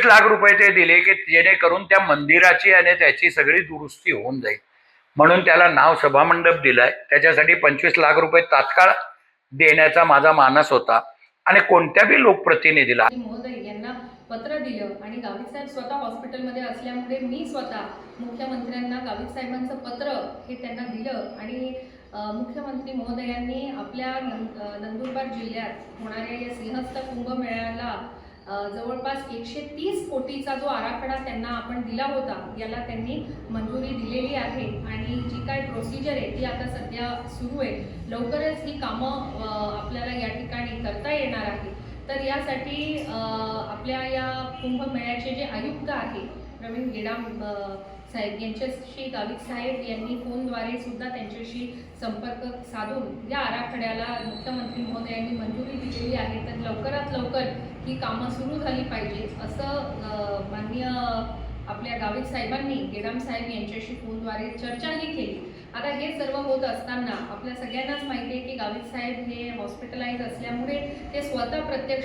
लाख रुपये ते दिले की जेणेकरून त्या मंदिराची आणि त्याची सगळी दुरुस्ती होऊन जाईल, म्हणून त्याला नाव सभामंडप दिलाय. त्याच्यासाठी 25 लाख रुपये तात्काळ देण्याचा माझा मानस होता. आणि कोणत्या बी लोकप्रतिनिधीला महोदय यांना पत्र दिलं आणि गावित साहेब स्वतः हॉस्पिटलमध्ये असल्यामुळे मी स्वतः मुख्यमंत्र्यांना गावित साहेबांचं पत्र हे त्यांना दिलं आणि मुख्यमंत्री महोदयांनी आपल्या नंदुरबार जिल्ह्यात होणाऱ्या या सिंहस्थ कुंभमेळ्याला जवळपास 130 कोटीचा जो आराखडा त्यांना आपण दिला होता याला त्यांनी मंजुरी दिलेली आहे आणि जी काय प्रोसिजर आहे ती आता सध्या सुरू आहे. लवकरच ही कामं आपल्याला या ठिकाणी करता येणार आहे. तर यासाठी आपल्या या कुंभमेळ्याचे जे आयुक्त आहे प्रवीण गेडाम साहेब यांच्याशी गावित साहेब यांनी फोनद्वारे सुद्धा त्यांच्याशी संपर्क साधून या आराखड्याला मुख्यमंत्री महोदयांनी मंजुरी दिलेली आहे. तर लवकरात लवकर ही कामं सुरू झाली पाहिजे असं माननीय आपल्या गावित साहेबांनी गेडाम साहेब यांच्याशी फोनद्वारे चर्चाही केली. आता हे सर्व होत असताना आपल्या सगळ्यांनाच माहिती आहे की गावित साहेब हे हॉस्पिटलाइज असल्यामुळे ते स्वतः प्रत्यक्ष